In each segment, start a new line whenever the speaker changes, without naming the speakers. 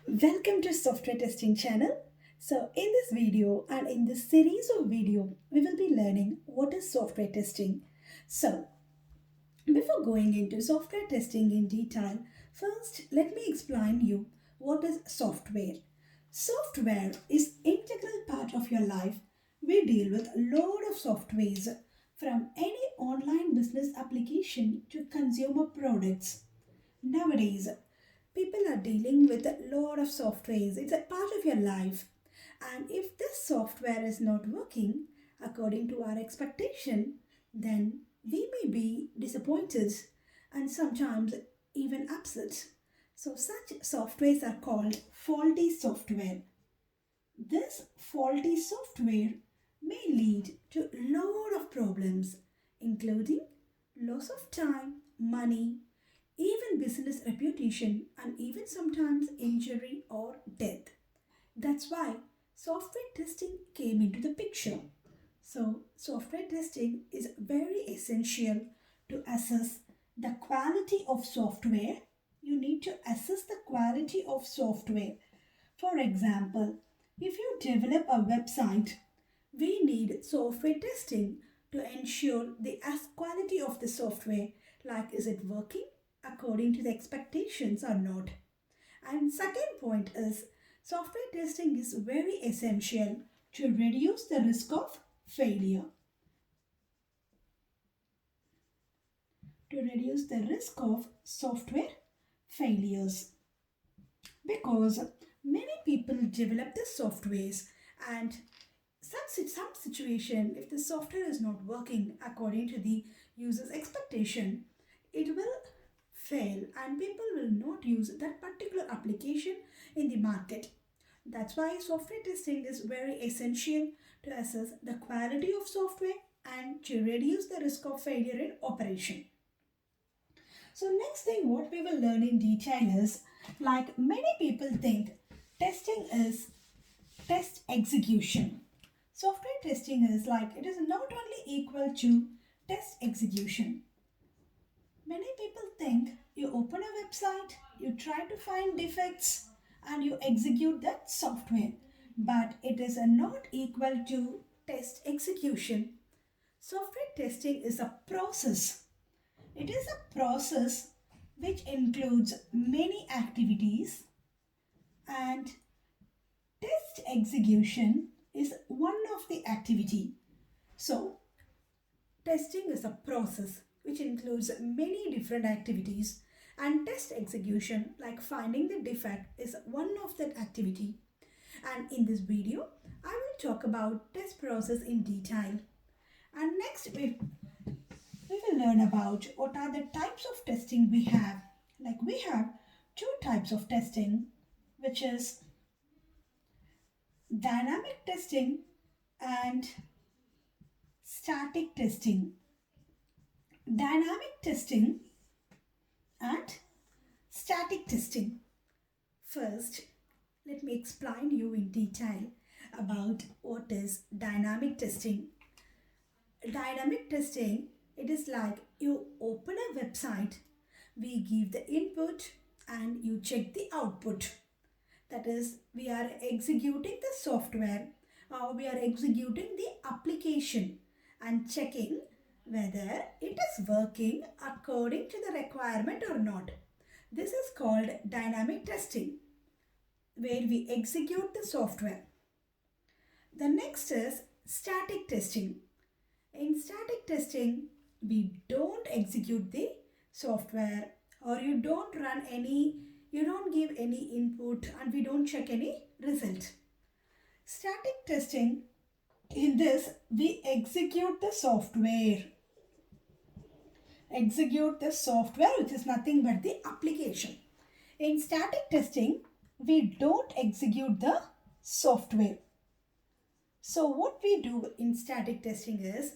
Welcome to Software Testing channel. So in this video and in this series of video, we will be learning what is software testing. So before going into software testing in detail, first let me explain you what is software. Software is integral part of your life. We deal with a lot of softwares from any online business application to consumer products. Nowadays, people are dealing with a lot of softwares. It's a part of your life. And if this software is not working according to our expectation, then we may be disappointed and sometimes even upset. So such softwares are called faulty software. This faulty software may lead to a lot of problems, including loss of time, money, even business reputation, and even sometimes injury or death. That's why software testing came into the picture. So, software testing is very essential to assess the quality of software. You need to assess the quality of software. For example, if you develop a website, we need software testing to ensure the quality of the software, like is it working according to the expectations or not. And second point is software testing is very essential to reduce the risk of failure. To reduce the risk of software failures, because many people develop the softwares and some situation, if the software is not working according to the user's expectation, it will fail and people will not use that particular application in the market. That's why software testing is very essential to assess the quality of software and to reduce the risk of failure in operation. So next thing what we will learn in detail is, like many people think testing is test execution. Software testing is like it is not only equal to test execution. Many people think you open a website, you try to find defects and you execute that software, but it is not equal to test execution. Software testing is a process. It is a process which includes many activities, and test execution is one of the activity. So testing is a process which includes many different activities, and test execution, like finding the defect, is one of that activity. And in this video, I will talk about test process in detail. And next, we will learn about what are the types of testing we have. Like we have two types of testing, which is dynamic testing and static testing. Dynamic testing and static testing. First, let me explain you in detail about what is dynamic testing. Dynamic testing, it is like you open a website, we give the input and you check the output. That is, we are executing the software or we are executing the application and checking whether it is working according to the requirement or not. This is called dynamic testing, where we execute the software. The next is static testing. In static testing, we don't execute the software, or you don't run any, you don't give any input and we don't check any result. Static testing, in this we execute the software. Execute the software, which is nothing but the application. In static testing, we don't execute the software. So what we do in static testing is,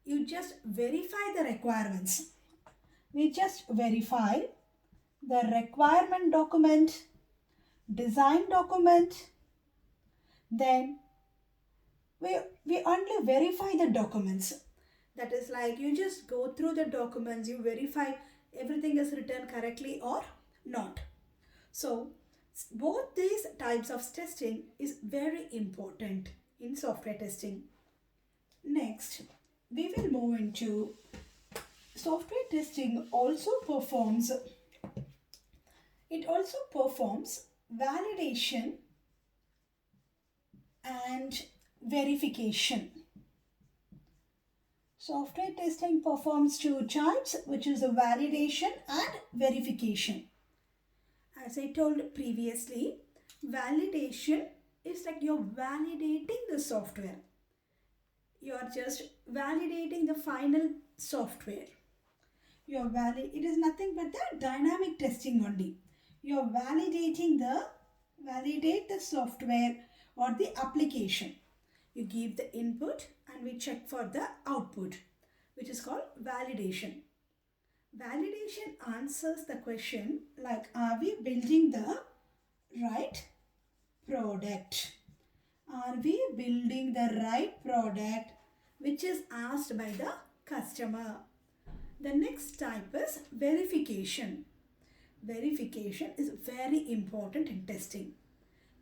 you just verify the requirements. We just verify the requirement document, design document, then we only verify the documents. That is like you just go through the documents, you verify everything is written correctly or not. So Both these types of testing is very important in software testing. Next, we will move into software testing also performs validation and verification. Software testing performs two types, which is the validation and verification. As I told previously, validation is like you're validating the software. You're just validating the final software. It is nothing but the dynamic testing only. You're validate the software or the application. You give the input and we check for the output, which is called validation. Validation answers the question like, are we building the right product? Are we building the right product which is asked by the customer? The next type is verification. Verification is very important in testing,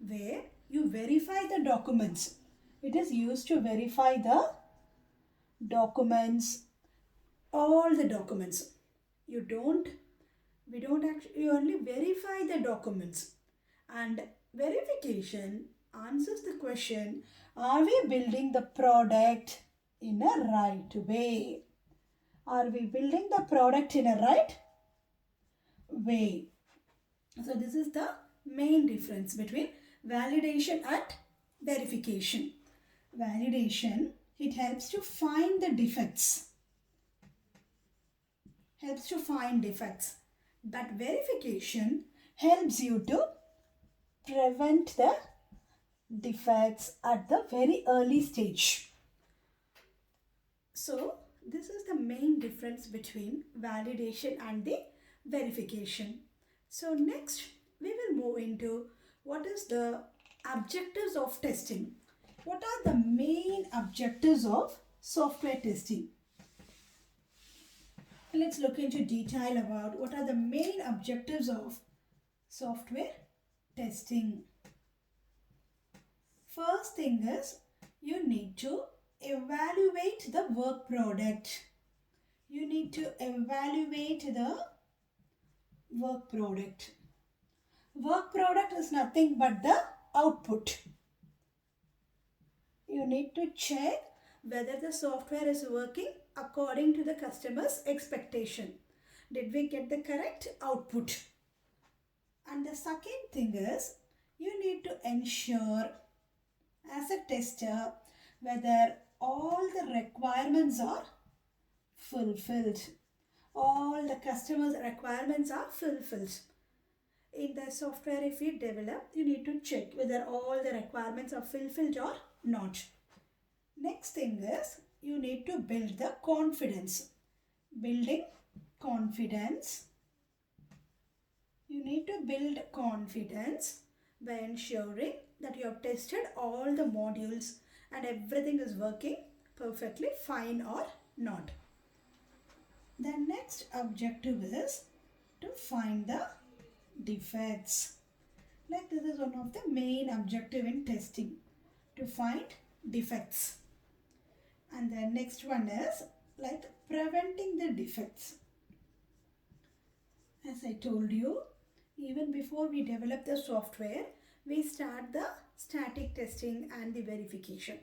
where you verify the documents. It is used to verify the documents, all the documents. You only verify the documents. And verification answers the question, are we building the product in a right way? Are we building the product in a right way? So this is the main difference between validation and verification. Validation, it helps to find the defects. But verification helps you to prevent the defects at the very early stage. So this is the main difference between validation and the verification. So next we will move into what is the objectives of testing. What are the main objectives of software testing? Let's look into detail about what are the main objectives of software testing. First thing is, you need to evaluate the work product. You need to evaluate the work product. Work product is nothing but the output. You need to check whether the software is working according to the customer's expectation. Did we get the correct output? And the second thing is, you need to ensure as a tester whether all the requirements are fulfilled. All the customer's requirements are fulfilled. In the software, if you develop, you need to check whether all the requirements are fulfilled or not. Next thing is, you need to build the confidence. Building confidence. You need to build confidence by ensuring that you have tested all the modules and everything is working perfectly fine or not. The next objective is to find the defects. Like this is one of the main objective in testing, to find defects. And the next one is like preventing the defects. As I told you, even before we develop the software, we start the static testing and the verification.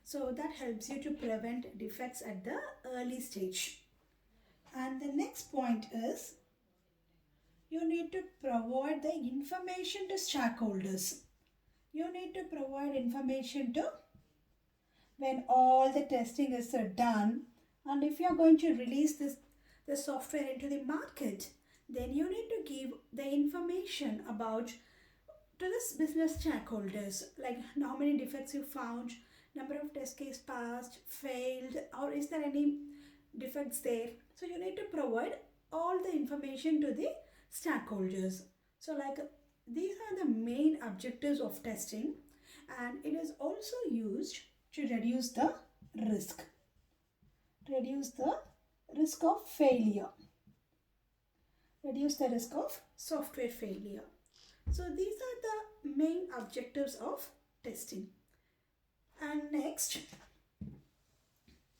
So that helps you to prevent defects at the early stage. And the next point is, you need to provide the information to stakeholders. You need to provide information to when all the testing is done, and if you are going to release the software into the market, then you need to give the information about to this business stakeholders, like how many defects you found, number of test case passed, failed, or is there any defects there. So you need to provide all the information to the stakeholders. So like these are the main objectives of testing, and it is also used to reduce the risk. Reduce the risk of failure. Reduce the risk of software failure. So these are the main objectives of testing. And next,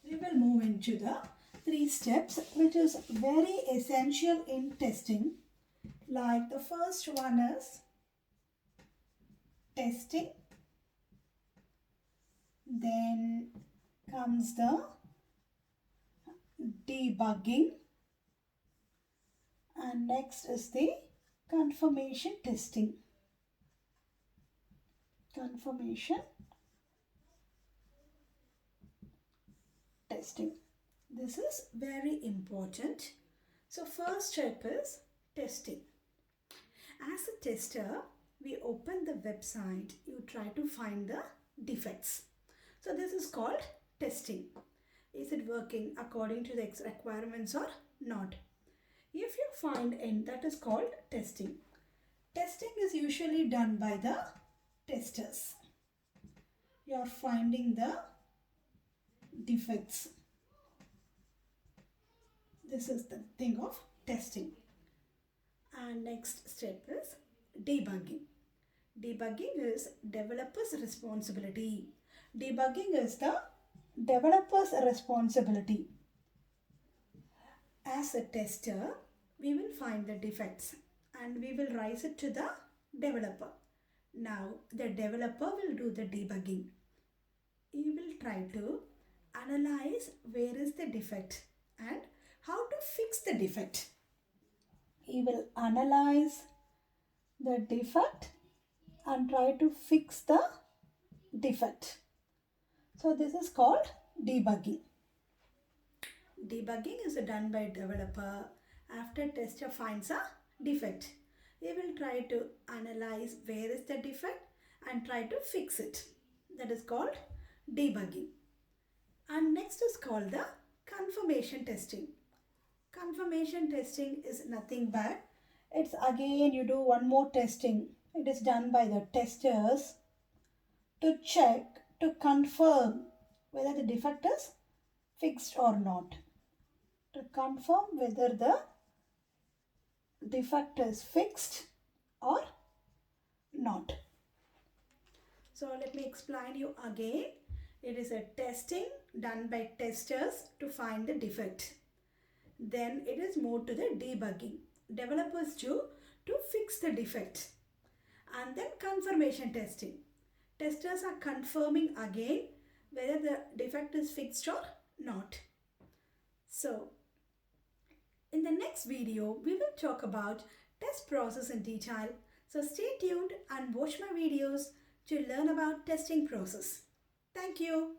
we will move into the 3 steps which is very essential in testing. Like the first one is testing, then comes the debugging, and next is the confirmation testing. Confirmation testing. This is very important. So first step is testing. As a tester, we open the website, you try to find the defects. So this is called testing. Is it working according to the requirements or not? If you find any, that is called testing. Testing is usually done by the testers. You are finding the defects. This is the thing of testing. And next step is debugging. Debugging is developer's responsibility. Debugging is the developer's responsibility. As a tester, we will find the defects and we will raise it to the developer. Now, the developer will do the debugging. He will try to analyze where is the defect and how to fix the defect. He will analyze the defect and try to fix the defect. So this is called debugging. Debugging is done by developer after tester finds a defect. He will try to analyze where is the defect and try to fix it. That is called debugging. And next is called the confirmation testing. Confirmation testing is nothing but it's again you do one more testing. It is done by the testers to check, to confirm whether the defect is fixed or not. To confirm whether the defect is fixed or not. So let me explain you again. It is a testing done by testers to find the defect. Then it is moved to the debugging. Developers do to fix the defect. And then confirmation testing. Testers are confirming again whether the defect is fixed or not. So, in the next video, we will talk about test process in detail. So stay tuned and watch my videos to learn about testing process. Thank you.